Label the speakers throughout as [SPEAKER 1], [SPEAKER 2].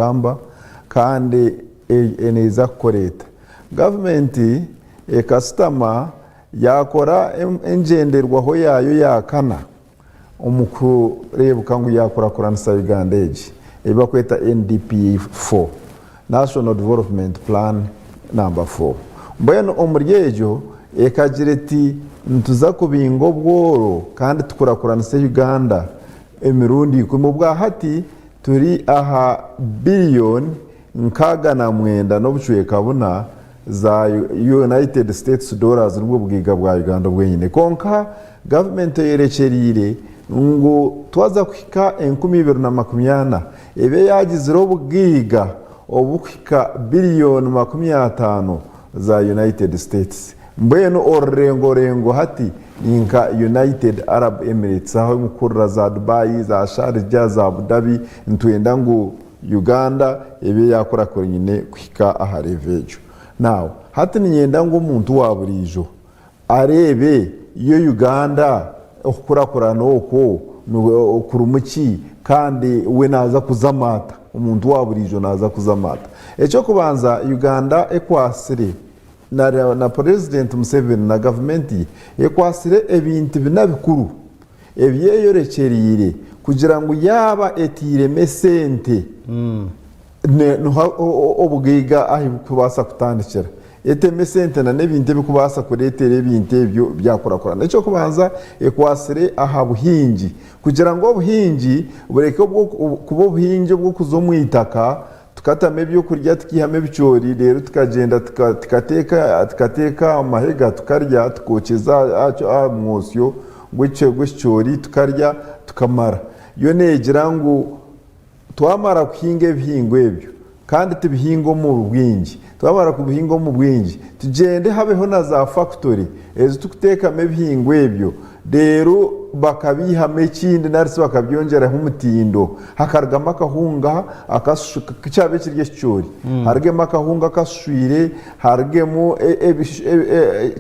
[SPEAKER 1] gamba kandi eneza koreta government customer yakora engenderwaho yayo yakana umukurebuka ngo yakora kuranisa Uganda age eba kweta NDP 4 National Development Plan number 4 mbeno omuryejo ekagireti ntuza kubingo bworo kandi tukurakuranisa Uganda emirundi mu bwa hati turi aha billion nkaga na mwenda no bucuye kabuna za United States dollars nubwo bwiga bwa Uganda bwenyine konka government yerecherire ngo twaza kwika 2020 ebe yagiziro bwiga obukwika billion 50 za United States mbeno orengo hati inka United Arab Emirates aho mukurra za Dubai za Sharjah za Abu Dhabi ntwenda ngo Uganda ebe yakora ko nyine kwika aharevejo now hati nyenda ngo umuntu waburijo arebe iyo Uganda okurakorana oko kurumuki kandi we naza kuzamata umuntu waburijo naza kuzamata echo kubanza Uganda ekwasire na President Museveni na government ekwasire ebintu binabikuru ebyeyorekerire kugira ngo yaba etire mesente obugiga ahi kubasa kutandikira ete mesente na nebinte bikubasa kuretere ebintu ebyo byakorakorana echo kubanza ekwasire aha buhingi kugira ngo obuhingi bureke kuba obuhingi bwo kuzomwitaka tukatame byo kurya tukihame bicyori rero tukagenda tukateka amahega tukarya tukokeza mwosyo gwicyori tukarya tukamara yo negira ngo twamara kuhinga ibihingo ebyo kandi tubihingo mu bwingi twamara kubihingo mu bwingi tugende habeho na za factory ezo tukutekame ibihingo ebyo rero bakabihame ikindi narisi bakabyongera nk'umutindo hakargama akahunga cyabe kirye cyori hargema akahunga kashwire hargemo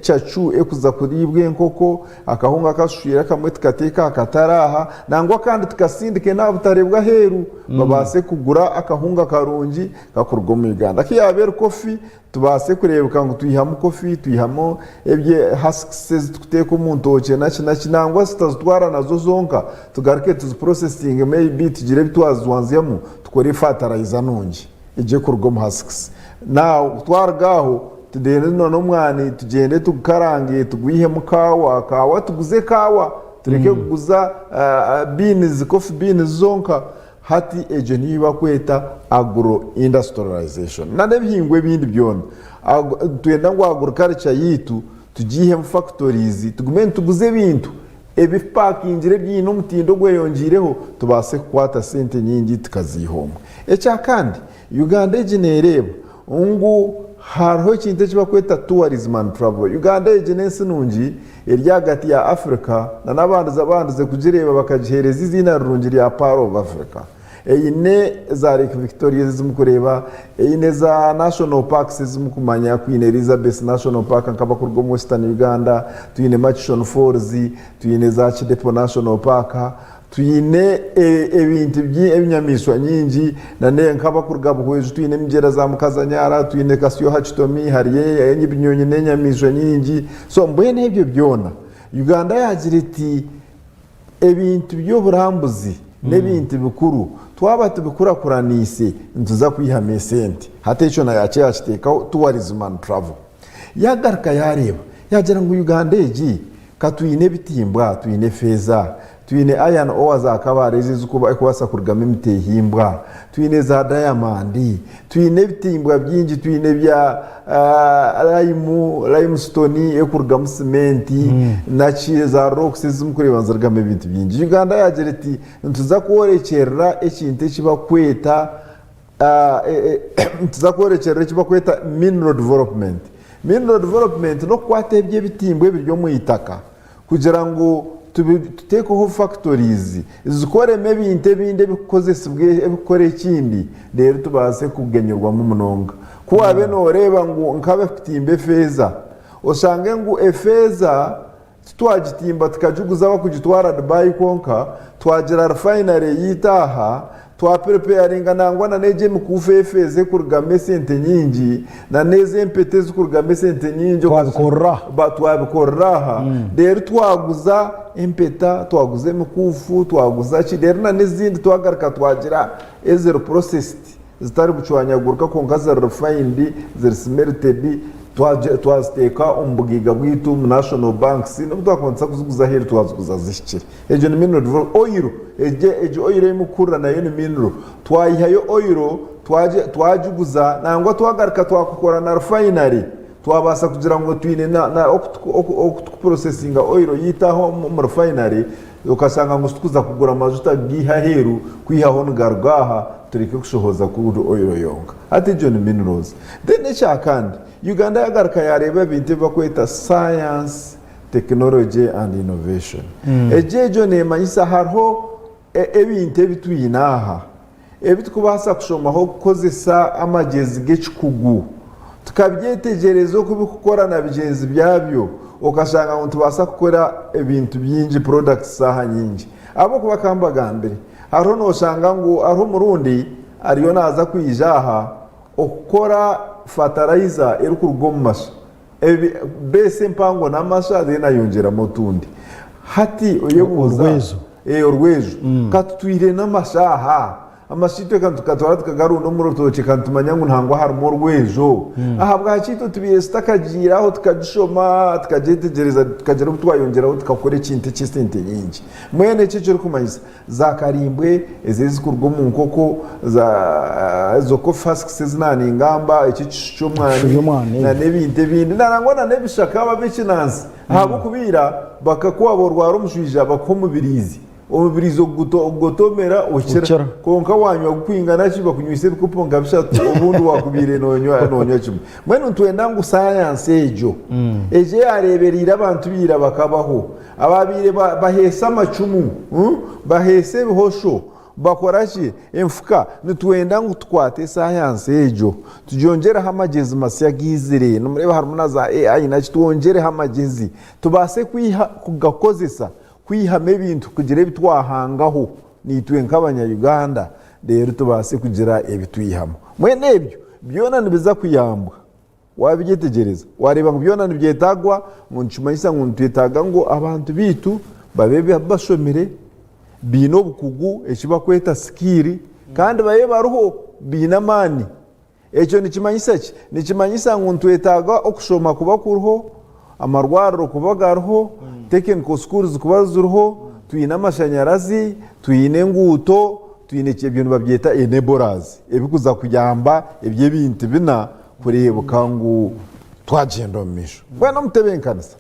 [SPEAKER 1] cyacu ekuza kuribwe nkoko akahunga kashwire kamwe tukateka akataraha nangwa kandi tukasindike nabutarebwa heru babase kugura akahunga karungi gakorwa mu Uganda kiyabera kofi tubase kurebuka ngo tuyihamo kofi tuyihamo ebye husks tukuteka umuntu oce nangwa sitazitwara nazo zonka tugaruke tuzi processing maybe tugire bitwazwanziyemo tukore fertilizer nongi ije kurwa mu husks now twargaho tudende none umwani tugende tukarangiye tugwihe mu kawa tuguze kawa tureke kuguza beans coffee beans zonka hati ejo niba kweta agro industrialization nane bihingwe bindi byona twenda ngo agriculture yitu tugihe mu factories tugume tuguze bintu ebipakingire byino mutindo gweyongireho tubase kwata sente nyingi tukazihomba echa kandi Uganda ejinereba ngo hariho ikintu kiba kweta tourism and travel Uganda ejenensi nungi eryagati ya Africa na nabanduze kugireba bakagihereza izina rurungiri ya Part of Africa eyine za Lake Victoria zimukureba eyine za National Parks zimukumanya Queen Elizabeth National Park nkaba kurgo mu Western Uganda tuyine Machishon Falls tuyine za Chidepo National Park tuyine ebintu by'ebinyamiswa nyingi nane nkaba kurga buhweje tuyine migera za Mukazanyara tuyine Kasiyo Hachitomi hariye enyibinyonyi n'enyamiswa nyingi so mbene ebyo byona Uganda yagira iti ebintu by'oburambuzi nebintu bikuru twaba tubikurakuranise ntuza kwihame sente hata ico na yace yachiteka tourism and travel yagaruka yareba yagira ngo Uganda eji katuyine bitimbwa tuyine feza tuyine iron ore za kabare zizukuba ekwasa kurgama imitehimbwa tuyine za diamond tuyine bitimbwa byingi tuyine bya limestone ekurgama cement na za rocks zimukurebanza rgama ibintu byingi Uganda yagira ati ntuza kuorekerera ekintu kiba kweta ntuza kuorekerera kiba kweta mineral development no kwatebye bitimbwe biryo mu itaka kugira ngo tutekeho factories zikoreme ibintu binde bikozesibwe bikore kindi rero tubase kugenyurwa mu munonga kuba beno reba ngo nkabe kutimbe feza oshange ngo efeza twagitimba tukajuguza bakugitwara Dubai konka twagira refinery yitaha twapreparinga nangwa na neje mukufefeze kurugame sente nyingi na neze mpeteze kurugame sente nyingi twabikorraha rero twaguza impeta twaguze mikufu twaguza ki rero na n'izindi twagaruka twagira zero processed zitari bucwanyagurika konka zero refined zero smelted twaziteka umbugiga bwitu mu national banks no twakonsa kuzuguza heri twaziguza zishikire ejo ni mineral oil ejo oil y'imukura nayo ni mineral twayihayo oil twajuguza nangwa twagaruka twakukora na refinery twabasa kugira ngo twine na processinga oil yitaho mu refinery ukasanga ngo tukuza kugura amajuta gihaheru kwihaho ngargaha tureke kushohoza kuri oil yonga ati ejo ni minerals then cyakandi Uganda yagaruka yareba ibintu bakwita science, technology and innovation. Ejo nemanyisa hariho ebintu ebitwinaha ebitukubasa kushomaho kukozesa amagezi g'ekikugu tukabyetegereza kubikukora na bigenzi byabyo ukashanga ngo tubasa gukora ebintu byinji products saha nyinji abo kubakamba gambere hariho noshanga ngo ariho murundi ariyo naza kwijaha okukora fertilizer eri kurugomu masha bese mpango n'amasha dena yongera mutundi hati oyebuza orwejo katutwire n'amashaha amashito kantukatwara tukagaru no murotoche kantumanya ngo ntangwa harimo orwejo aha bwakito tubiye stakagiraho tukagishoma tukajetegereza tukagera ubutwayongeraho tukakora ikintu cy'isente nyingi mwene cyo cyo kumanyisa zakarimbwe ezezi kurugomu nkoko za zoko fask zinani ngamba iki cyo mwani na nebinte bindi narangwa na nebishaka ababekinansi aha kubira bakakwabo umushwija bakomubirizi umubirizo gutomera ukira konka wanywa gukwingana kiba kunywise bikuponga bishatu ubundi wakubire nonywa kimwe mwene ntwenda ngo science ejo eje yareberira abantu bira bakabaho ababire bahesa amacumu bahese bihosho bakoraje emfuka nitwenda ngo twate science ejo tujongera hamagezi masya gizire numureba harumuna za AI na kitwongere hamagezi tubase kwiha kugakozesa kwihame ibintu kugira bitwahangaho nitwe nk'abanya Uganda rero tubase kugira ebitwihamo mwene ebyo byona nibiza kuyambwa wabigitegereza wareba ngo byona nibyetagwa mu ncumanyisa ngo ntwetaga ngo abantu bitu babe bashomere bino bukugu ekiba kweta skiri kandi baye baruho binamani ekyo nikimanyisa ngo ntwetaga okushoma kuba kuruho amarwaro kubagaruho technical schools kubazuruho tuyina amashanyarazi tuyine nguto tuyine ibintu babyeta enablers ebikuza kujyamba ebye bintu bina kurebuka ngo twagenda misho bwana mutebenkanisa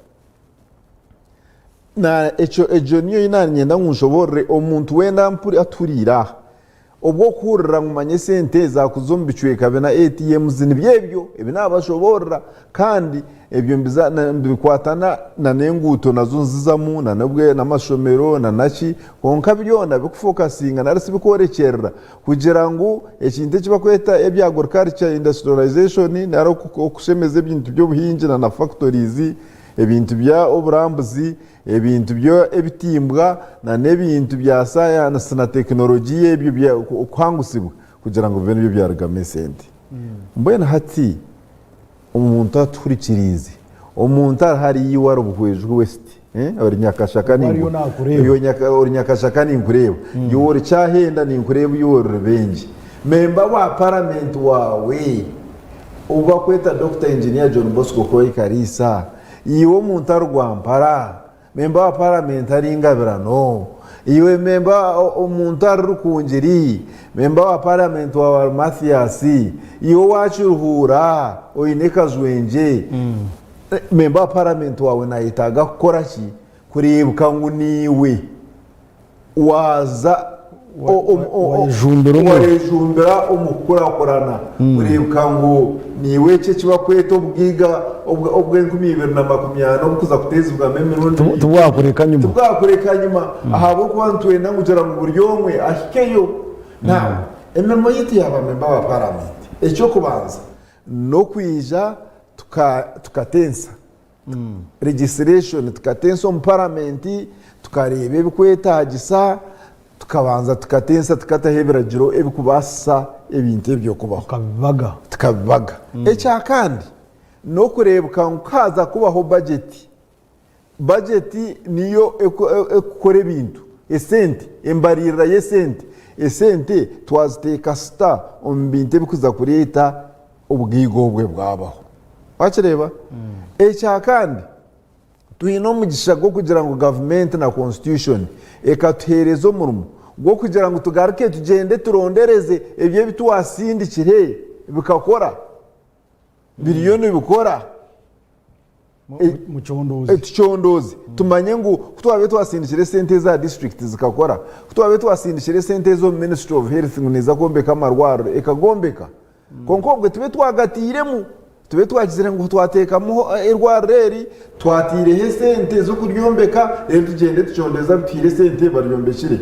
[SPEAKER 1] na ejo niyo inanyenda nkushobore omuntu wenda mpuri aturira obwo kurira ngumanye sente za kuzombicwe kabe na ATM zinibyebyo ebinabashobora kandi ebyo bikwatana na nenguto nazo nzizamu na nabwe namashomero na naki konka byona bikufokasinga narisi bikorekerera kugira ngo ekinte kiba kweta ebya agriculture industrialization naro kushemeze ibintu byo buhinji na factories ebintu bya oburambuzi ebintu byo ebitimbwa na nebintu bya science na technology ebyo bya kwangusibwa kugira ngo bene byo byaragame sente mbona hati umuntu aturikirize umuntu hari yiwaro buhwejwe west ori nyakashaka ori nyakashaka ni nkureba yori cyahenda ni nkureba yori benji memba wa parliament wawe uba kweta Dr. Engineer John Bosco Koikarisa iwo muntu arwampara memba wa parliament ari ingabirano iwe memba umuntu arukungiri memba wa parliament wa Mathias iwo wachuruhura oineka zwenje memba wa parliament wawe nayitaga gukora ki kurebuka ngo niwe waza wajumbira umukurakorana kurebuka ngo niwe cye kiba kweta ubwiga ubwe 2020 no kuza kuteza ubwa memerundi tubwakureka nyuma ahabo kwantwenda ngujera mu buryo umwe ahikeyo na ememo yiti yaba memba wa parliament ecyo kubanza no kwija tukatensa registration tukatensa mu parliament tukarebe bikwetagisa tukabanza tukatensa tukatahebiragiro ebikubasa ebintu ebyo kubaho tukabibaga ekya kandi no kurebuka nkaza kubaho budget niyo ekukora ebintu esente embarira esente twaziteka sita omu bintu ebikuza kureeta obwigobwe bwabaho wakireba ekya kandi tuyina omugisha gwo kugira ngu gavumenti na constitution ekatuheereza omurimo gwo kugira ngu tugaruke tugende turondereze ebyo ebitwasindikire bikakora biriyo nibikora tukyondoze tumanye ngu kutwabe twasindikire sente za district zikakora kutwabe twasindikire sente zo Ministry of Health ngu neza kombeka amarwariro ekagombeka konkobwe tube twagatiremu tube twakizire ngo twatekamu irwariro eri twatireho sente zo kuryombeka rero tugende tucyondeza bitire sente baryombekire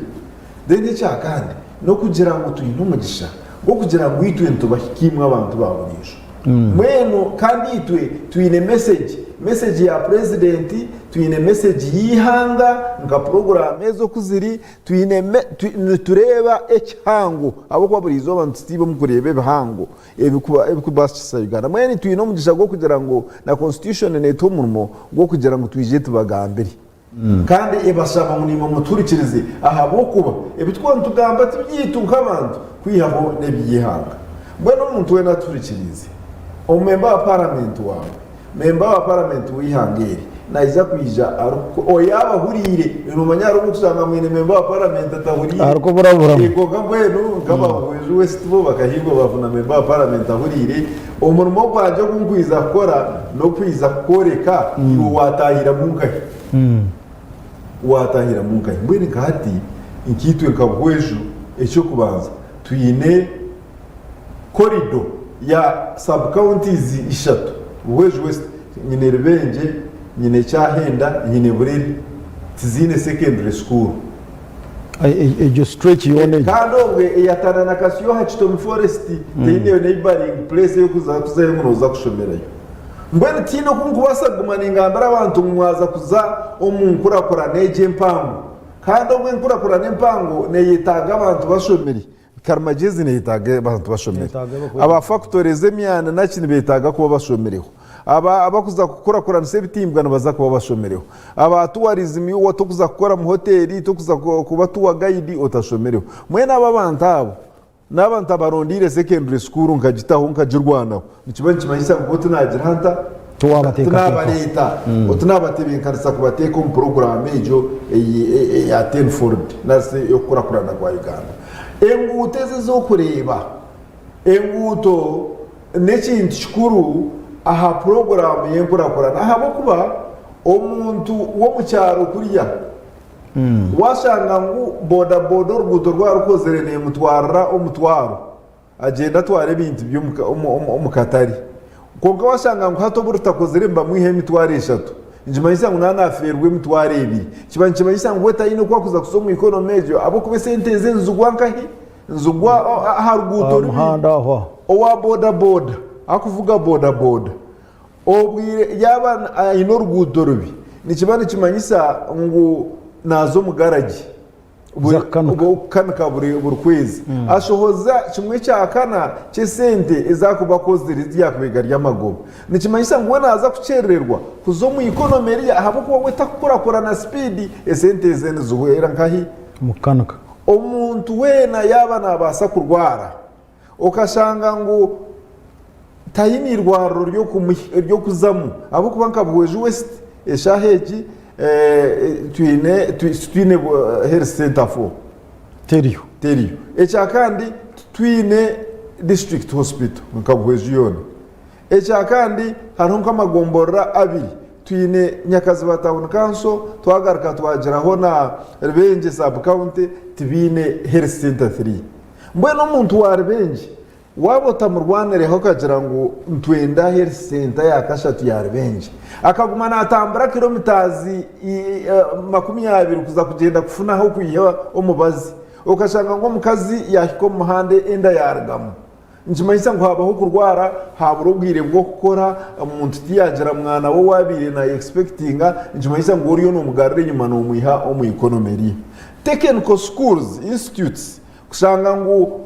[SPEAKER 1] then icya kandi no kugira ngo tuyine umugisha ngo kugira ngo itwe ntubahikimwe abantu baburisha mwenu kandi itwe tuyine message ya president tuyine message yihanga nga program ezo kuziri tuyine tureba ekihango abo kwa buri zo bantu stibo mukurebe bihango ebikubasisa Uganda mwenu tuyine umugisha go kugira ngo na constitution neto murimo go kugira ngo tuyije tubagambiri kandi ebasaba munimo muturikirize aha bokuba ebitwa ntugamba tubyitu nk'abantu kwihabo nebiyihanga mwenu umuntu we naturikirize omemba wa parliament wawe memba wa parliament wihangeri naiza kwija oyaba hurire numanyaro mukusanga mwine memba wa parliament atahurire
[SPEAKER 2] ariko burabura
[SPEAKER 1] ego gambwenu ngaba weju westibo bakahirwa bavuna memba wa parliament ahurire omurimo gwaje kunkwiza kora no kwiza koreka iwo watahira munkahi watahira munkahi mbwene kati inkitwe nkabweju echo kubanza tuyine corridor ya sub-counties ishatu Bweju West nyine Rbenje nyine Cyahenda nyine Bureri tizine secondary school
[SPEAKER 2] ejo stretch yone
[SPEAKER 1] kandongwe yatana na kasiyo Hachitom Forest tine neighboring place yo kuzamunoza kushomerayo mbwene tino kunkubasagumana ingambara abantu mwaza kuza omunkura neje mpango kandongwe nkura nempango neyitaga abantu bashomeri karmagezi neyitaga abantu bashomeri aba factories emyana nakini betaga kuba bashomereho abakuza gukora nsebitimbwa baza kuba bashomereho aba tourism yo tokuza gukora mu hoteli tokuza kuba tuwa guide otashomereho mwene aba bantu abo n'abantu abarondire secondary school nkagitaho nkagirwanaho nikibanyi kimanyisa ngo tunagira hanta tunabareta tunabatebenkanisa kubateka mu program ejo ya Tenford nase yo kurakurana kwa Uganda enguto zo kureba enguto n'ekintu kikuru aha program yenkurakurana aha bokuba omuntu wo mu cyaro kuriya washanga ngo boda uruguto rwarukozere ne mutwara omutwaro agenda tware ibintu byo umukatari konka washanga ngo hato burutakozere mba mwihe mitware eshatu njimanyisa ngo nanaferwe mitware ibiri kibanyisa ngo weta ino kwakuza kusoma economy abo kube sente zenzugwa nkahi nzugwa haruguto
[SPEAKER 2] muhanda ho
[SPEAKER 1] owa boda akuvuga boda obwire yaba ino ruguto rubi nikibane kimanyisa ngo nazo mugaraji ubwo kanuka buri kwezi ashohoza kimwe cyakana cyesente ezakuba koziri ziyakubega ry'amagobo nikimanyisa ngo naza kucererwa kuzo mu economy ahabo ko wetakura na speed esente zene zuhera nkahi
[SPEAKER 2] mukanuka
[SPEAKER 1] omuntu wena yaba nabasa kurwara okashanga ngo tayini rwaro ryo kuzamu abo kubanka bweju west eshaheji twine health center for
[SPEAKER 2] teriyo
[SPEAKER 1] echa kandi twine district hospital nkabweju yone echa kandi hariho nk'amagombora abiri twine Nyakazi Town Council twagaruka twageraho na Rbenje sub county tibine health center 3 mbwene umuntu wa Rbenje wabota mu Rwandereho kagira ngo ntwenda health center yakashatu ya Rbenje akaguma natambara kilometers 20 kuza kugenda kufunaho kuyiha omubazi ukashanga ngo mukazi yahiko muhande enda yargamo njimanyisa ngo habaho kurwara habura ubwire bwo gukora umuntu tiyagira mwana wo wabire na expectinga njimanyisa ngo uriyo no mugarure nyuma no muiha o mu economy technical schools institutes kushanga ngo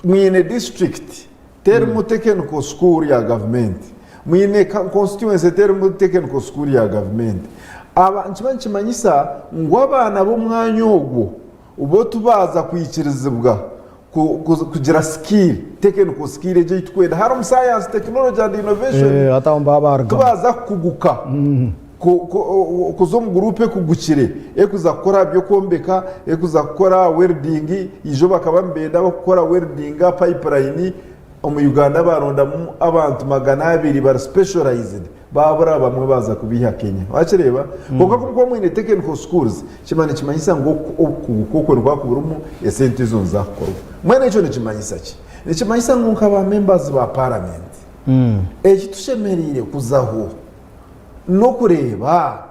[SPEAKER 1] mwine district termo technical school ya government mwine constituency termo technical school ya government aba njimanyisa ngo abana bo mwanya ogwo ubo tubaza kwikirizibwa kugira skill technical skill je itwenda harum science technology and innovation
[SPEAKER 2] atamba barga
[SPEAKER 1] tubaza kuguka kuzo mu groupe kugukire ekuza gukora byo kombeka ekuza gukora welding ijo bakaba mbenda bakora welding pipeline mu Uganda baronda abantu 200 bar specialized babura bamwe baza kubiha Kenya wakireba kuko mwine technical schools kimanyisa ngo kuko rwakuburumu esente zo nzakorwa mwene cyo nikimanyisa ki nikimanyisa ngo nkaba members ba parliament tushemerire kuzaho no kureba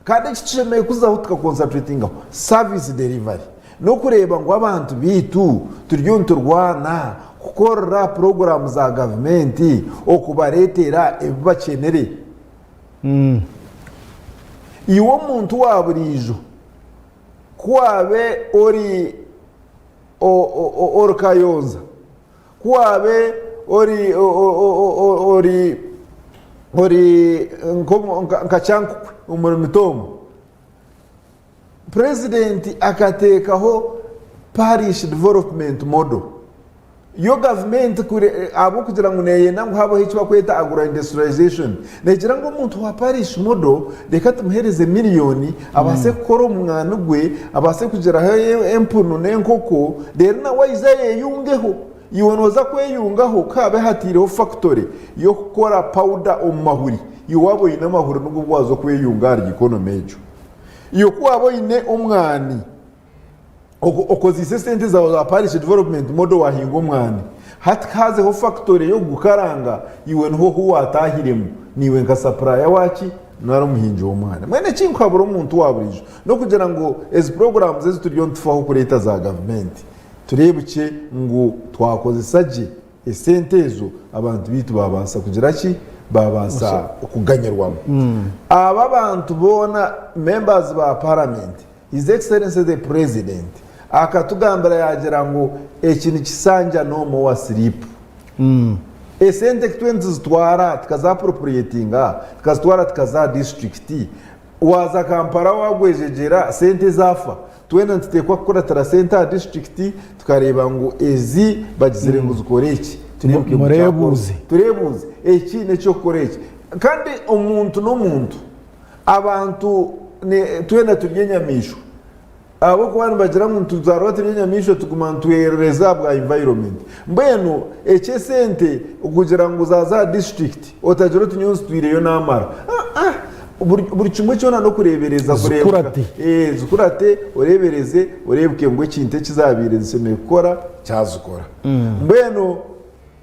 [SPEAKER 1] kandi tushemerire kuzaho tukaconcentrating service delivery no kureba ngo abantu bitu turwana gukora program za government okubaretera ebibakenere iwo muntu waburijo kwabe ori Kayonza kwabe ori nkacyankukwe umurumitomo president akatekaho parish development model yo government abo kugira ngo neyena ngo habaho icyo bakweta agro industrialization negira ngo umuntu wa parish model reka tumuhereze miliyoni abase gukora umwana gwe abase kugira empunu n'enkoko rero na wayizaye yungeho yiwonoza kweyungaho kabe hatireho factory yo gukora powder omahuri iwabo ina mahuri n'ubwo bwazo kweyunga economy ejo iyo kwabo ine umwani okozise sente za parish development model wahinga umwani hatikazeho factory yo gukaranga iwe nho huwatahiremo niwe nka supplier waki nari umuhinji w'umwana mwene kinkabura umuntu waburijo no kugira ngo as programs ezo turiyo ntufaho kuri leta za government turebuke ngo twakoze saje esente ezo abantu bitu babasa kugira ki babasa kuganyerwamo aba bantu bona members ba parliament his excellency the president akatugambira yagira ngo ekintu kisanja no mo wa slip esente twente zitwara tukaza appropriatinga tukazitwara tukaza district waza Kampala wagwejegera sente zafa twena ntitekwa gukora tara center district tukareba ngo ezi bagizire ngo zikore iki turebuze iki necyo kore iki kandi umuntu n'umuntu abantu twena turyenyamisho abo kwani bagira ngo tuzarwa turyenyamisho tugumantuereza bwa environment mbeno eche sente ukugira ngo zaza district otajiro tunyuze twireyo namara buri kimwe cyona no kurebereza zukurate urebereze urebuke ngo kinte kizabireze semeye gukora cyazukora mbeno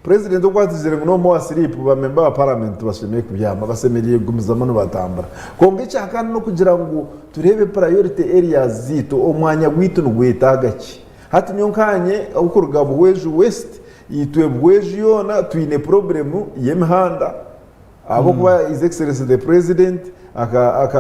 [SPEAKER 1] president okwatizire ngo no mo asiripu ba member wa parliament bashemeye kubyama basemeriye gumizamo no batambara konge cyakana no kugira ngo turebe priority areas zito omwanya gwitu n'gwetagaki hati nyonkanye ukurugabo weju west yitwe bweju yona twine problem yemihanda abo kuba his excellency the president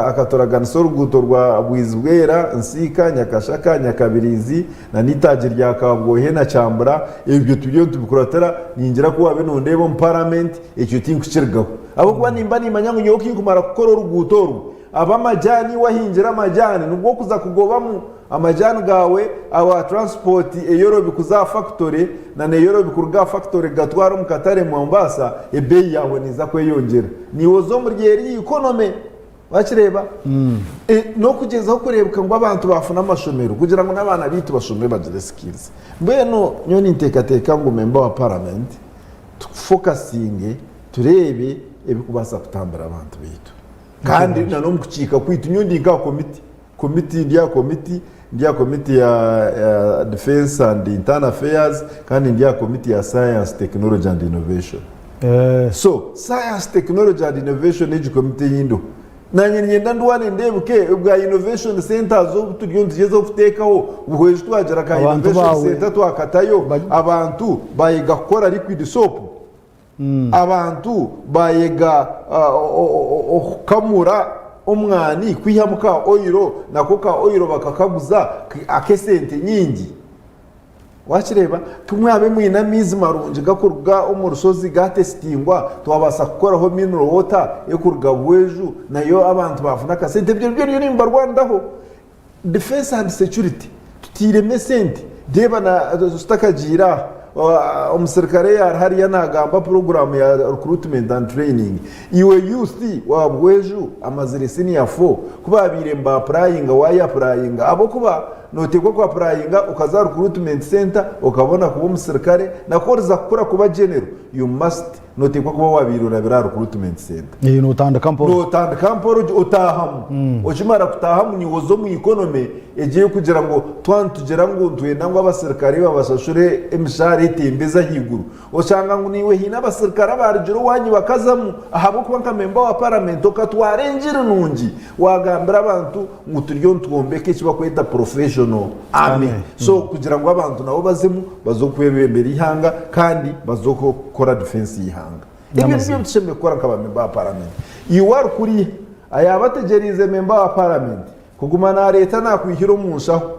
[SPEAKER 1] akatoragana soruguto rwa Bwizbwera Nsika Nyakashaka Nyakabirizi na nitaje rya Kabwohe na Cyambura ibyo turiyo tubikuratara ningira kuba beno ndebo mu parliament icyo tinkukirgaho abo kuba nimba nimanyango nyoki kumara gukora uruguto abamajani wahingira amajani nubwo kuza kugobamo amajani gawe aba transport eyorobi kuza factory na neyorobi kurga factory gatwara mu Katare Mombasa ebeyi yawe niza kweyongera niwozo mu ryeri economy bakireba no kugezaho kurebuka ngo abantu bafuna amashomero kugira ngo n'abana bitu bashomere bagire skills mbeno nyoni ntekateka ngo member wa parliament focusing turebe ebikubasa kutambara abantu bitu kandi nano mukika kwita nyundi nga committee ya defense and internal affairs kandi ndia committee ya science technology and innovation so science technology and innovation age committee yindo nanye ngenda ndwane ndebuke bwa innovation centers zo turyo tugezeho kutekaho ubuhweje twagera ka innovation center twakatayo abantu bayiga gukora liquid soap abantu bayiga kamura omwani kwihamuka oil nako ka oil bakakaguza akesente nyingi wakireba tumwabe mwina mizi marungi gakurga omurusozi gatestingwa twabasa gukoraho mineral water ekurga bweju nayo abantu bafuna kasente byo nimba Rwandaho defense and security tutireme sente deba na stakagira omusirikare hariya nagamba program ya recruitment and training iwe youth wa bweju amazire senior 4 kuba biremba applying waya applying abo kuba notekwa kwa applying ukaza recruitment center ukabona kuba umusirikare nakoriza kukora kuba general you must notekwa kuba wabirura bira recruitment center
[SPEAKER 2] no tanda kamporo utahamu okimara kutahamu niwozo mu economy egiye kugira ngo twantugera ngo ntwenda ngo abasirikare babashashure emishari itembeza higuru ocanga ngo niwe hina abasirikare barijiro wanyi bakazamu ahabo kuba nkamemba wa parliament okatwarenjira nungi wagambira abantu ngo turyo ntwombeke kiba kweta professional army so kugira ngo abantu nabo bazemu bazokwebembera ihanga kandi bazokora defense ihanga ibyo byo bishemye gukora nk'abamemba wa parliament iwar kuri ayabategerize memba wa parliament kuguma na leta nakwihiro munshaho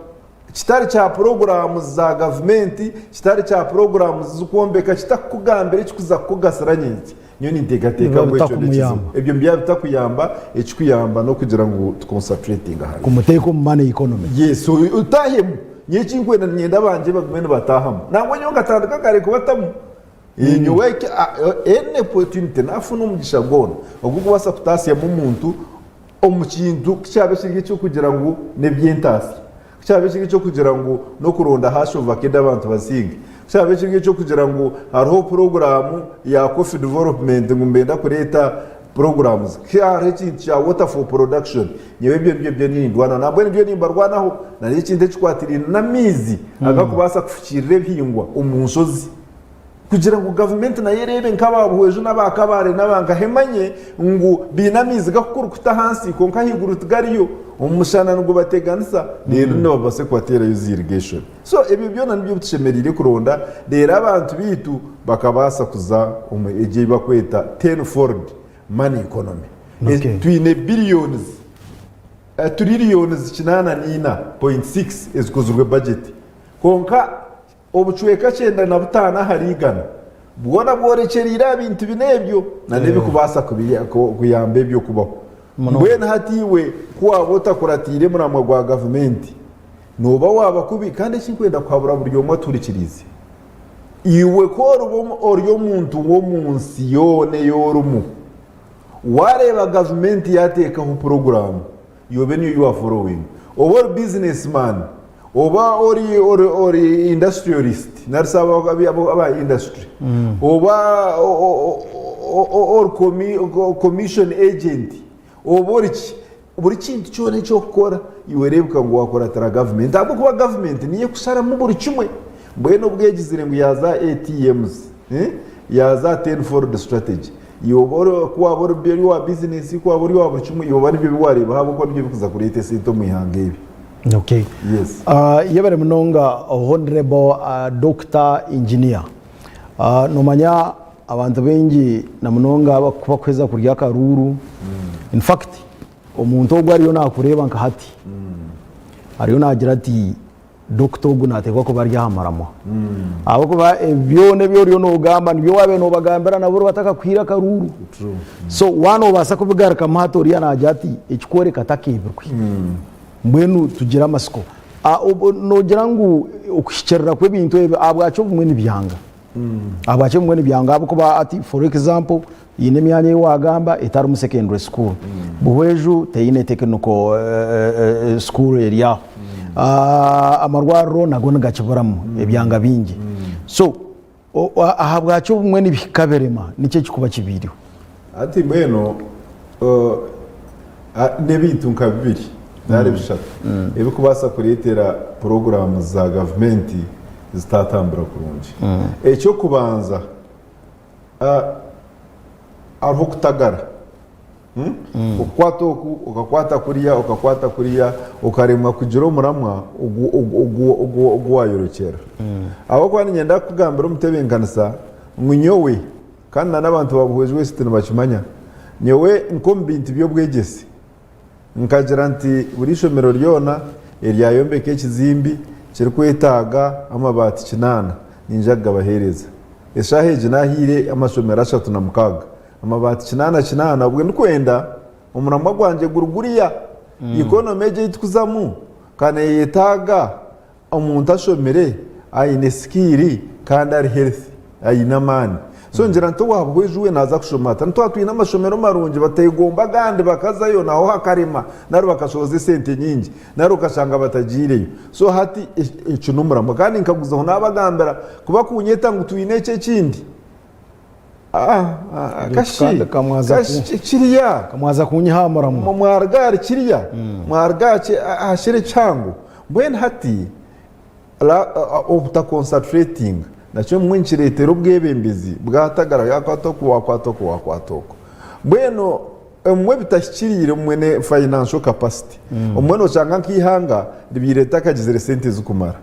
[SPEAKER 2] kitari cha program za government kitari cha program zukombeka kitakugambira kikuza kugasara nyingi nyo ni ntegateka bwecho nekizo ebyo mbya bitakuyamba ekikuyamba no kugira ngo concentrating ahari kumuteko mu money economy
[SPEAKER 1] yes utahemu nyeki nkwenda nyenda banje bagumene batahamu nangwe nyo gatandika kare kubatamu inyo weke ene opportunity nafuna umugisha gona ogugu basa kutasiya mu muntu omukintu kyabeshige cyo kugira ngo nebyentasi cyabeshige cyo kugira ngo no kuronda hashova kenda abantu basinge cyabeshige cyo kugira ngo hariho program ya coffee development ngumbenda kureta programs kyare cya water for production nyewe byo ni ndwana nabwo nibyo nimba Rwanaho na n'ikinde cykwatirina na mizi agakubasa kufukirire bihingwa umunsozi kugira ngo government na yerebe nk'ababuhejo n'abakabare n'abanga hemanye ngo binamizi gakuru kutahansi konka higuru tugariyo umushana ngo bateganisa rero no babase kwatera irrigation so ebyo byo nabyo bishemerire kuronda rero abantu bitu bakabasa kuza eje bakweta 10-fold money economy twine billions trillions 89.6 ezikozwe budget konka obuchweka cyenda na butana harigana bwona bworekerira ibintu binebyo na nebi kubasa kuyambe byo kubaho mbwena hatiwe kuwa bota kuratire muramwa gwa government noba waba kubi kandi kinkwenda kwabura buryo mwaturikirize iwe ko oryo muntu wo munsi yone yorumu wareba government yateka ho program yobe ni you are following over businessman oba ori industrialist narsaba aba industry oba or commission agent buri kintu cyone cyo gukora iwerebuka ngo wakora tara government abo kuba government niye kusara mu buri kimwe mbweno bwegizire ngo yaza ATMs yaza 10-fold strategy yoboro kuba bori byo wa business kuba bori wa buri kimwe yoba nibyo biwareba habo ko nibyo bikuza kuri sento mu ihanga ibi.
[SPEAKER 2] Okay.
[SPEAKER 1] Yes.
[SPEAKER 2] Yebere munonga honorable Dr. Engineer. Nomanya abantu bengi na munonga bakuba kweza kurya karuru. In fact, omuntu ogwariyo nakureba nka hati. Ariyo nagira ati Dr. Gunatekwa ko barya hamaramo. Abo kuba byone byoriyo no gamba nibyo wabe no bagambera nabo bataka kwira karuru.
[SPEAKER 1] True.
[SPEAKER 2] So wano basa kubigaruka mahatori yana ati ekikore katakibirwe. Mbwenu tugira amasiko nogira ngo ukishyirira kwe bintu abwacho bumwe nibyanga abwacho bumwe nibyanga abo kuba ati for example yine myanya y'wagamba etari mu secondary school buhweju teyine technical school area amarwaro nago ngakiburamu ebyanga bingi so ahabwacho bumwe nibikaberema nice kikuba kibiriho
[SPEAKER 1] ati mbweno nebintu nkabiri nare bishaka ebe kubasa kuretera program za government zitatambura kurungi ecyo kubanza aho kutagara
[SPEAKER 2] ukakwata oku ukakwata kuriya ukaremwa kugira omuramwa ogwayorokera abo kwani nyenda kugambira omutebenkanisa nyowe kandi n'abantu babuhwejwe wese nibakimanya nyowe nko mu bintu by'obwegyesi nkagira nti buri ishomero ryona eryayombeka ekizimbi kirikwetaaga amabati 8 ninjaga bahereza eshaha egi nahire amashomero 36 amabati 8 ubwo ndikwenda omuramwa gwanje guruguriya ikonomi egi tukuzamu kana yetaaga omuntu ashomere aine skiri kandi ari healthy aine amaani so ngira nti wabuhwejwe naza kushoma twatwine amashomero marungi batayigomba gandi bakazayo naho hakarima naro bakashoza sente nyingi naro kashanga batagireyo so hati icyo n'umuramwa kandi nkaguzaho n'abagambira kuba kunyeta ngo twine ece kindi kiriya
[SPEAKER 3] kamwaza kunyihamuramwa
[SPEAKER 2] mwargari kiriya mwargache ashire changu mbwene hati obutaconcentrating nakyo mwenkiretera Gw'Abeebembezi bwatagara yakwatoko mbweno mwe bitashikirire mwene financial capacity omwene ochanga nkihanga libireta kagizere sente zikumara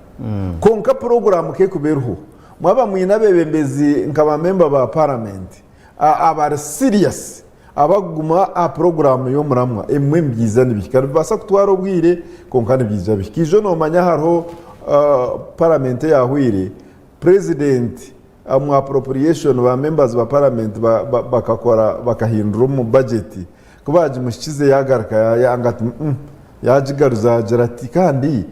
[SPEAKER 2] konka program ke kuberuho mwaba mwina Gw'Abeebembezi nkaba member ba parliament abari serious abaguma a program yo muramwa emwe mbyiza nibikara basa kutwara obwire konka nibyiza bikijo no manya haro parliament yahwire president mu appropriation ba members ba parliament bakakora bakahindura mu budget kubaje mushikize yagaraka yangati yajigaruza jarati kandi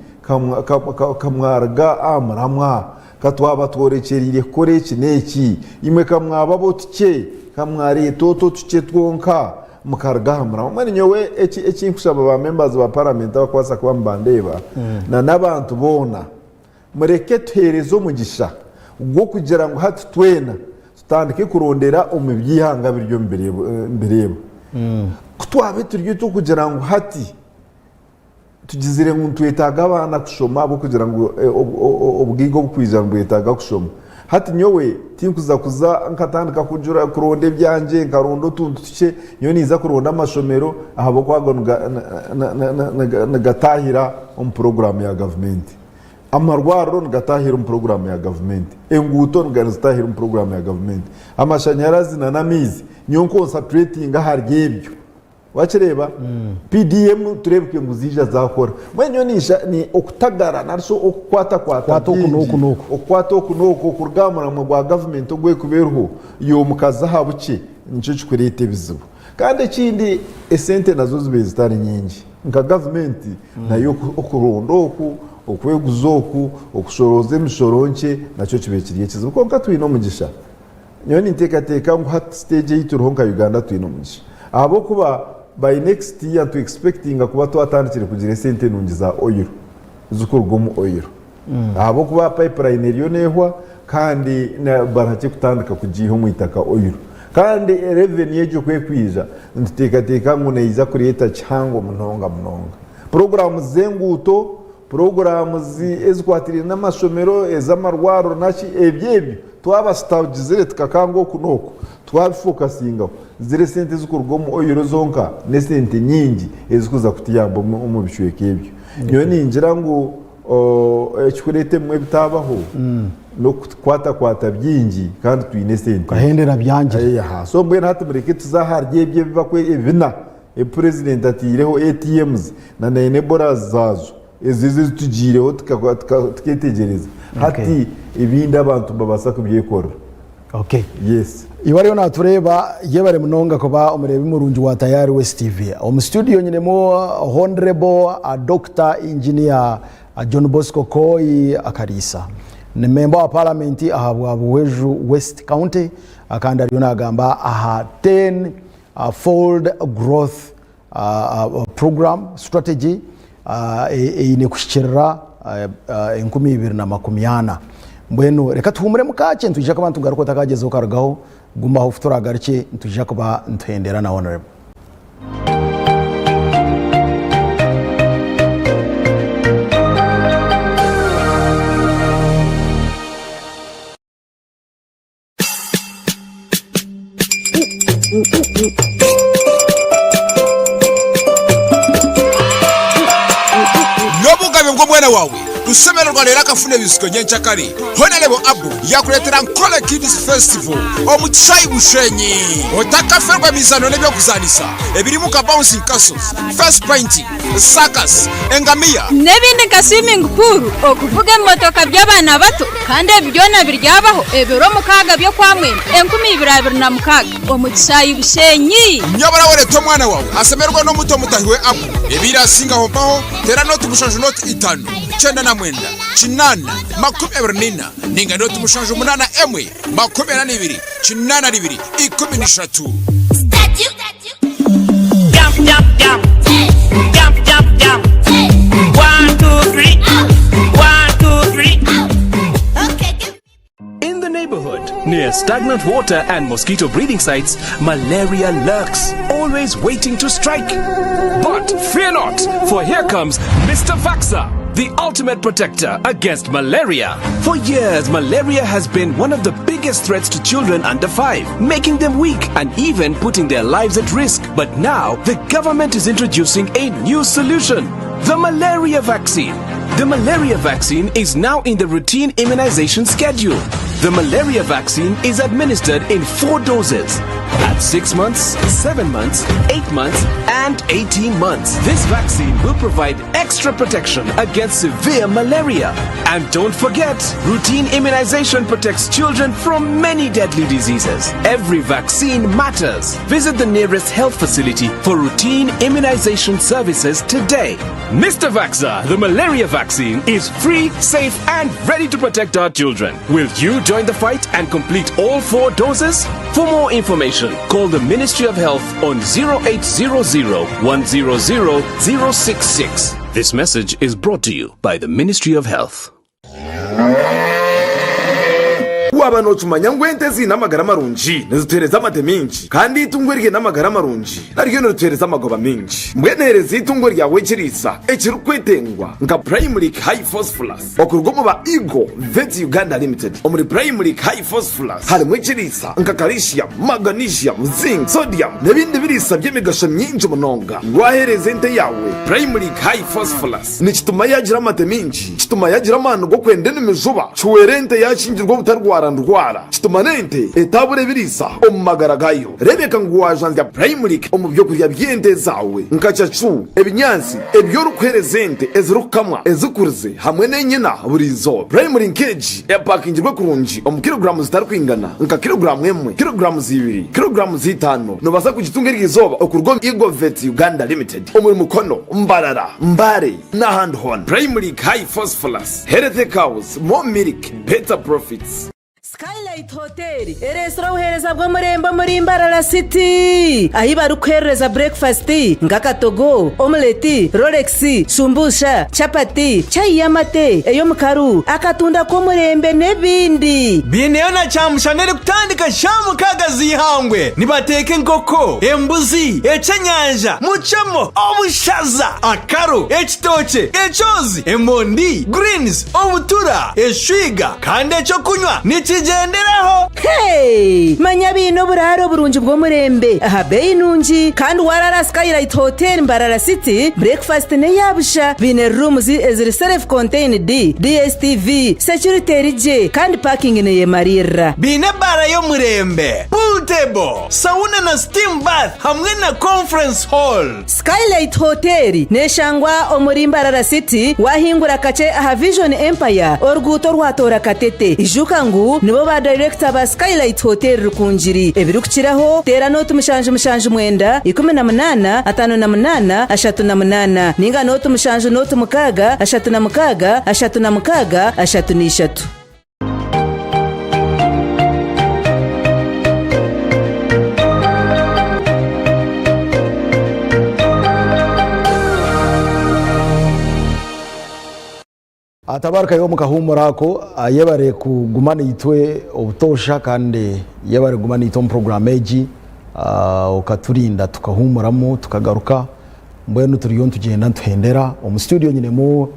[SPEAKER 2] kamwarga amramwa katwaba tworekerire kore kineki imwe kamwaba botike kamwari toto tuce twonka mukarga hamra mani nyowe eki nkushaba ba members ba parliament bakwasa kuba mbandeba na nabantu bona mureke tuherezo mugisha ubwo kugira ngo hati twena tutandike kurondera umubyihanga biryo mbireba kutwabe turyo to kugira ngo hati tugizire ngo twetaga abana kushoma abo kugira ngo ubwigo bukwiza ngo yetaga kushoma hati nyowe tinkuza nkatandika kujura kuronde byanje nkarondo tuntuke nyo niza kuronda amashomero ahabo kwago nagatahira program ya government amarwaro ngatahira program ya government enguto ngatahira program ya government amashanyarazi na namizi nyo concentrating hargebyo wakireba PDM turebwe nguzija zakora mwenyo ni okutagara narso okukwata okwata okunuko kurgamura mu gwa government ogwe kuberuho yo mukaza habuke nico kikurete bizibu kandi kindi esente nazo zibezitari nyingi nka government nayo okurondo okweguzoku okushoroza emishoronke nacyo kibekiriye kizibu konka twino mugisha nyo nintekateka ngo hat stage yituruho nka Uganda twino mugisha abo kuba by next year to expecting kuba twatandikire kugira sente nungi za oil zukurgomu oil abo kuba pipeline eriyo nehwa kandi barake kutandika kugiho mu itaka oil kandi revenue yejo kwekwiza ntitekateka ngo neiza kureta cyango munonga program zenguto program ezikwatirira n'amashomero ezamarwaro nachi ebyebyo twaba stagizire tukakango kunoko twabifokasinga zire sente zikurgomu oyiro zonka ne sente nyingi ezikuza kutiyamba mu bishweke ebyo niyo ningira ngo ekikurete mwe bitabaho no kwata byingi kandi twine sente
[SPEAKER 3] kahendera byanje
[SPEAKER 2] so mbwe hati mureke tuzaharye ebye bibakwe ebina president atireho ATMs na enebora zazo ezizi tugireho tuketegereza hati ibindi abantu babasa kubyekora
[SPEAKER 3] okay
[SPEAKER 2] yes
[SPEAKER 3] iwa rero natureba yebare munonga kuba umurebe murungi wa tayari West TV mu studio nyine mo honorable Dr. Engineer John Bosco Koi Akarisa ni member wa parliament ahabwa buweju West County akanda ryo nagamba aha 10 fold growth program strategy ine kushikira 2020 mbwenu reka tuhumure mukache ntujja kuba ntugaruko takagezeho karagaho guma ho futuragarike ntujja kuba nthendera na honorable
[SPEAKER 4] wawe usemererwa rero akafune bisiko nyenchakari Honorable Abu yakuletera Nkole Kids Festival omukisayi bushenyi otakaferwa mizano nebyo kuzanisa ebiri mu bouncing castles first painting circus engamia
[SPEAKER 5] nebindi ka swimming pool okuvuga motoka by'abana bato kandi ebyona biryabaho ebiro mukaga byo kwamwembe 2026 omukisayi bushenyi
[SPEAKER 4] nyabara wore to mwana wawe asemerwa no muto mutahiwe Abu ebira singa hompaho tera no tumushanje not 5 chenda na mwenda chinana makumi ebernina ninga no tumushanje munana emwe makumi na 2 chinana 2 13
[SPEAKER 6] Jump, jump, jump. Jump, jump, jump. 1, 2, 3. 1, 2, 3. Okay.
[SPEAKER 7] In the neighborhood, near stagnant water and mosquito breeding sites, malaria lurks, always waiting to strike. But fear not, for here comes Mr. Vaxa, the ultimate protector against malaria. For years, malaria has been one of the biggest threats to children under 5, making them weak and even putting their lives at risk. But now, the government is introducing a new solution, the malaria vaccine. The malaria vaccine is now in the routine immunization schedule. The malaria vaccine is administered in 4 doses at 6 months, 7 months, 8 months, and 18 months. This vaccine will provide extra protection against severe malaria. And don't forget, routine immunization protects children from many deadly diseases. Every vaccine matters. Visit the nearest health facility for routine immunization services today. Mr. Vaxa, the malaria vaccine is free, safe, and ready to protect our children. Will you join the fight and complete all 4 doses? For more information, call the Ministry of Health on 0800 100 066. This message is brought to you by the Ministry of Health.
[SPEAKER 2] waba no tumanya ngwente zina amagara marunji nezitereza amate minji kandi itungo rye n'amagara marunji naryo notereza amagoba minji mbwenereza itungo ryawe kirisa ekirukwetengwa nka primary high phosphorus okurwo mu ba Eagle Vet Uganda Limited omuri primary high phosphorus harimo kirisa nka calcium magnesium zinc sodium nebindi birisa by'emigasho myinji munonga ngwahereza ente yawe primary high phosphorus ni kituma yagira amate minji kituma yagira amano go kwende n'imizuba chuwerente yashingirwa butarwara ndwara kitumanente etabure birisa omumagaragayo rebeka ngwajanja primary omubyo kurya byente zawe nkacacu ebinyansi ebyo rukwerezente ezirukamwa ezikuruze hamwe n'enyina burizo primary cage epakingirwe kurunji omukilogramu zitarukwingana nka kilogramu 1 kilogramu 2 kilogramu 5 no basa kugitunga rizoba okurwo Eagle Vet Uganda Limited omuri mukono mbarara mbare na hand hon primary high phosphorus healthy cows more milk better profits.
[SPEAKER 8] Skylight Hotel restaurant uhereza bwo murembo muri Mbarara City ahi barukwereza breakfast ngakatogo omelette Rolex sumbusha chapati chai yamate eyo mukaru akatunda ko murembe nebindi
[SPEAKER 9] bineona chamushanere kutandika shamu kagazi hangwe nibateke nkoko embuzi echenyanja muchamo obushaza akaro ekitoche echozi emondi greens obutura eshwiga kandi echo kunywa nikigenderaho.
[SPEAKER 8] Hey manya bino buraro burunji bwo murembe aha bei nunji kandi warara Skylight Hotel Mbarara City breakfast ne yabusha bine rooms eziri self contained DStv security rije kandi parking ne yemarira
[SPEAKER 9] bine bara yo murembe pool table sauna na steam bath hamwe na conference hall.
[SPEAKER 8] Skylight Hotel neshangwa omuri Mbarara City wahingura kace aha Vision Empire orguto rwatora katete ijuka ngu nibo ba director ba Skylight Hotel rukunjiri ebirukiraho tera no tumushanje mwenda 18 58 38 ninga no tumushanje no tumukaga 36 36
[SPEAKER 3] atabarka yo mukahumurako yebare kugumana itwe obutosha kandi yebare gumana ito program eji ukaturinda tukahumuramo tukagaruka mbwenu turiyo tugenda tuhendera mu studio nyine mu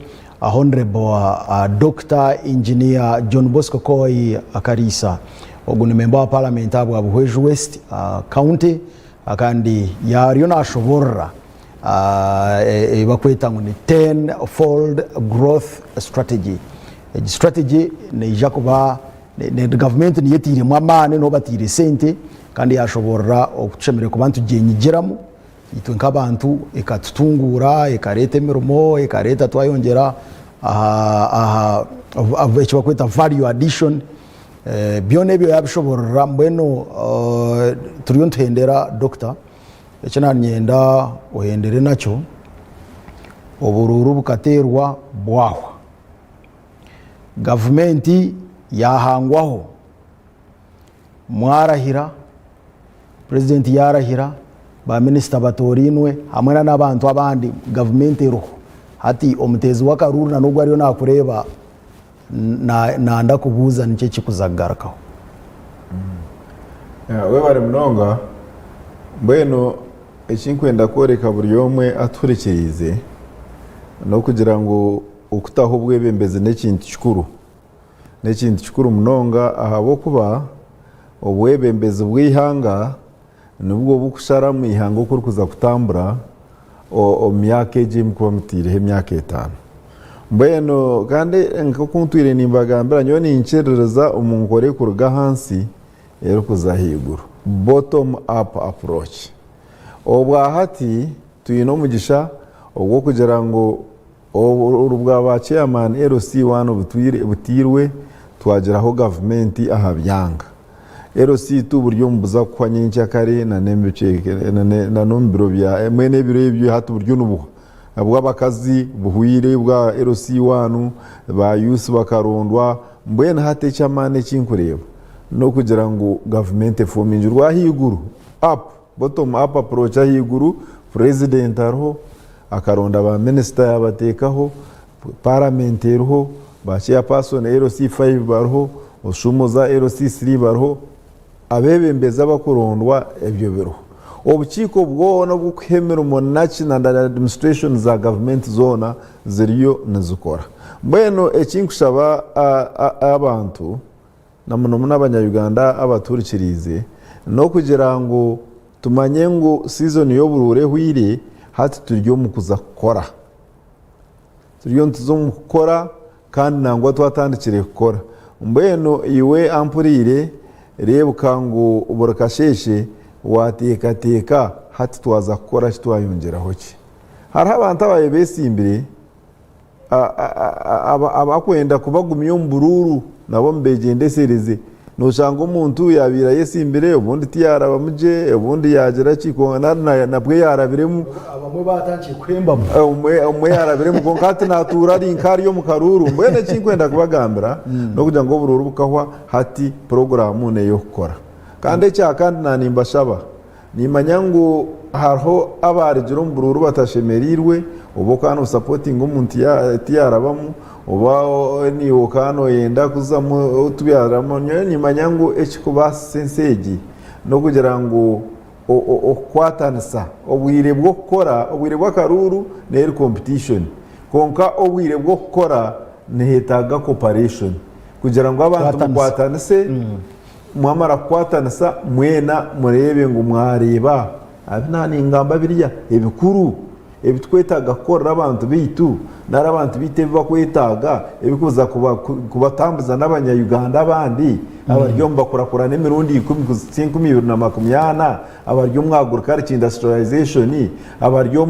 [SPEAKER 3] honorable Dr. Engineer John Bosco Koi Akarisa ogune member wa parliament abwa Buhweju West County akandi yariyo nashobora bakweta ngo ni 10-fold growth strategy. Strategy neija kuba ne government niyetiremu amani no batire sente kandi yashobora okucemere ku bantu genyigiramo itwe nk'abantu ikatutungura ikareta emirimo ikareta twayongera icyo bakweta value addition. Byone ebyo yabishobora mbweno turiyo ntuhendera Dr. icyo nanyenda uhendere nacyo ubururu bukaterwa bwahwa gavumenti yahangwaho mwarahira president yarahira ba minister batorinwe hamwe n'abantu abandi gavumenti roho hati omutezi w'akaruru na nubwo ariyo nakureba nanda kubuza nicyo kikuzagarakaho.
[SPEAKER 1] We bari munonga mbweno ekinkwenda koreka buri omwe aturikirize no kugira ngo okutaho Gw'Abeebembezi n'ekintu kikuru munonga ahabo kuba Gw'Abeebembezi bw'ihanga nubwo bukushara mu ihanga okuri kuza kutambura myaka egi mukuba mutireho emyaka 5 mbwenu kandi nkokuntwire nimbagambira nyo ninkyerereza omunkore kuruga hansi eri kuza haiguru bottom up approach. Obwahati tuyine omugisha ogwo kugira ngo urubwa ba chairman LC1 butirwe twageraho gavumenti aha byanga LC2 buryo mbuza kwa nyinshi kare na nembeceke na nombiro bya mwene biro ibyo hatu buryo nubuha abwabakazi buhuire bwa LC1 ba yusu bakarondwa mbwene hate chamane kinkureba no kugira ngo gavumenti fominje rwa higuru up bottom up approach higuru president arho akaronda ba minister yabatekaho parliament erho ba chairperson LC5 barho oshumuza LC3 barho Abebembezi bakurondwa ebyo biro obukiko bwona bukwemera national administration za government zona ziriyo nizikora mbweno ekinkushaba abantu namuno n'abanyayuganda abaturikirize no kugira ngo tumanye ngo season yo burure hwire hati turyo mukuza kukora turyo ntuzo mukora kandi nangwa twatandikire kukora mbweno iwe ampurire rebuka ngo uburakasheshe watekateka hati twaza kukora kitwayongeraho ki hari abantu abaye besimbire abakwenda kubagumya mbururu nabo mbegendesereze noshanga umuntu yabira yesimbire ubundi tiyara bamuje ubundi yagera kiko nabwe yarabiremu
[SPEAKER 3] abamwe batangiye kwembamo
[SPEAKER 1] umwe yarabiremu ko nkati natura ari inkari yo mu karuru mbene kinkwenda kubagambira no kugira ngo bururu bukahwa hati program ne yo gukora kandi kandi nanimba shaba nimanya ngo harho abarijiro mbururu batashemerirwe ubo kana supporting umuntu tiyarabamu uba ni okano yenda kuzamu tubyaramo nimanya ngo ekikuba sensegi no kugira ngo okwatanisa obwire bwo gukora obwire bw'akaruru ne competition konka obwire bwo gukora nehetaga cooperation kugira ngo abantu mukwatanise mwamara kwatanisa mwena murebe ngo mwareba abinani ngamba birya ebikuru ebitwetaga korra abantu bitu nara abantu bite bakwetaga ebikuza kubatambuza n'abanyayuganda abandi abaryo mbakora n'emirundi 10,2020 abaryo mwagurukari industrialization abaryo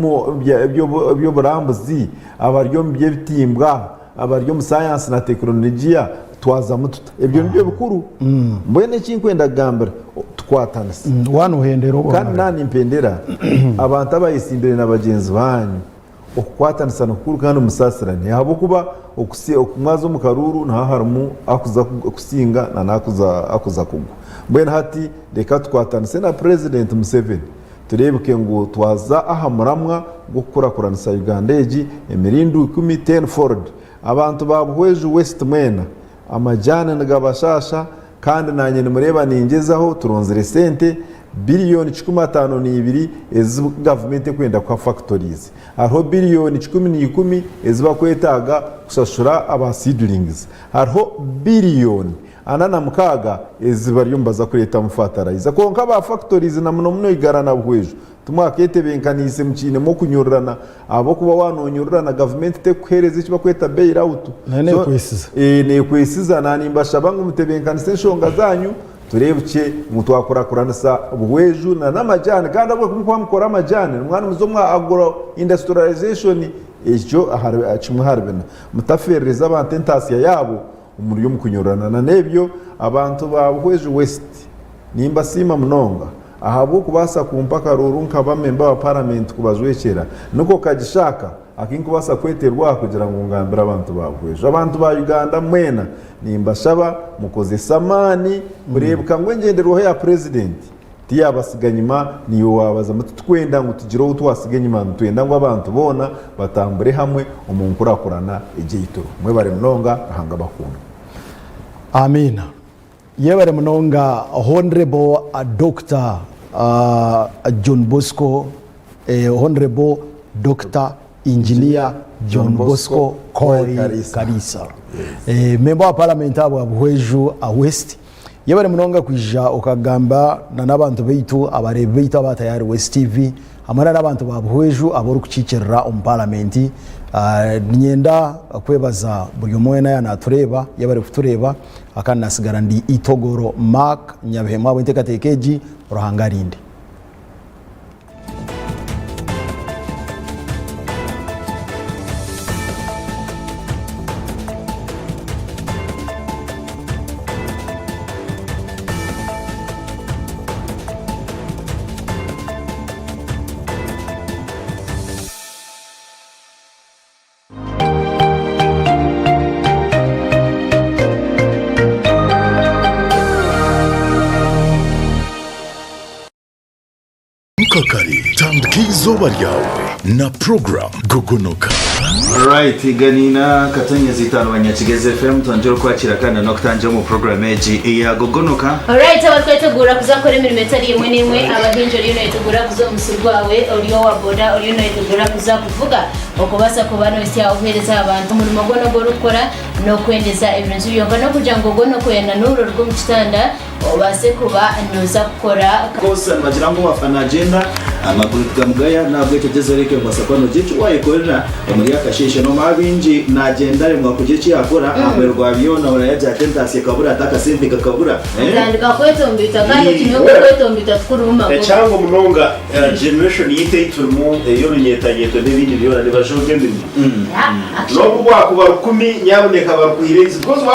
[SPEAKER 1] byo burambuzi abaryo by'ebitimbwa abaryo mu science na technology twaza mututa ebyo nibyo bikuru mbwene kinkwenda gambira twatanise
[SPEAKER 3] wano hendero
[SPEAKER 1] kandi nani mpendera abantu abayisimbire na bagenzi banyu okwatanisa nokuru kandi umusasirane habo kuba okumwazo mu karuru nta haramu akuza kusinga na akuza kugwa mbwene hati reka twatanise na president Museveni turebuke ngo twaza aha muramwa gukurakuranisa Uganda egi emirindu 10 Ford abantu babuhweje West Mwena amajana ngabashasha kandi nanye nimureba ningezaho turonzere sente billion 12 ezi government kwenda kwa factories aho billion 10 ezi bakwetaga kusashura aba seedlings aho billion
[SPEAKER 2] ana na mukaga eziba ryumbaza kureta mufatariza konka ba factories na muno igarana bwejo tumwakete benkanise mukine mo kunyorana abo kuba wanonyorana government te kuhereza ikiba kweta bail out
[SPEAKER 3] nane kwesiza
[SPEAKER 2] ne kwesiza nani mbashaba ngo mutebenkanise nshonga zanyu turebuke mutwakurakurana sa bwejo na namajane kandi abo kumukwa mukora amajane mwana muzomwa agro industrialization ejo achimwe harbena mutafereza abantentasiya yabo umuriyo mukunyorana na nebyo abantu babwejo west nimba sima mnonga ahabo kubasa kumpaka rurunka bamemba wa parliament kubazwekera nuko kagishaka akinkubasa kweterwa kugira ngo ngambira abantu babwejo abantu ba Uganda mwena nimba shaba mukoze samani murebuka ngo ngenderwaho ya president tiyabasiganyima niyo wabaza mututwenda ngo tugiro utwasiganyima twenda ngo abantu bona batambure hamwe umuntu kurakurana igitoro mwe bare mnonga ahanga bakunda
[SPEAKER 3] amina yebare mnonga honorable Dr. John Bosco honorable Dr. Engineer John Bosco Koi Karisa member wa parliament abo abweju a west yebare mnonga kwija okagamba na nabantu beitu abarebe beitu abatayari West TV amara nabantu babweju aboro kucikirira parliament nyenda kwebaza buri umwe yana tureba yabare kutureba akanasigara ndi itogoro Mark Nyabihema bwenteka tekeji rohangarinde
[SPEAKER 10] kakari tandika izuba ryawe na program Gogonoka.
[SPEAKER 11] Right, ganina katanya zitano banyakigeze FM twanjoro kwakira kandi no kutangira mu program eji ya Gogonoka.
[SPEAKER 12] Alright, abatwetegura kuzakora imirimo itari imwe n'imwe abahinjo ryo netegura kuzo musurwawe oriyo wa boda oriyo netegura kuzakuvuga okubasa ko bano isi yaohereza abantu umurimo gono go rukora no kwendeza ibintu byonga no kugira ngo gono kwenda nuru rwo mu kitanda obase kuba noza gukora
[SPEAKER 11] kose bagira ngo bafana agenda amakuru tugamugaya nabwo tegeze reke basakano gicu wayikorera muri yakashishe no mabinji nagenda rimwe kugiye yakora amerwa byona urayajya tentasi kabura ataka simbi kakabura
[SPEAKER 12] ndandika kwetombita kandi kinyo kwetombita tkuruma
[SPEAKER 13] cyangwa munonga generation yite iturimo yo runyetanye to n'ibindi byona nibajoge ndi no bwa kuba 10 nyaboneka bakwireze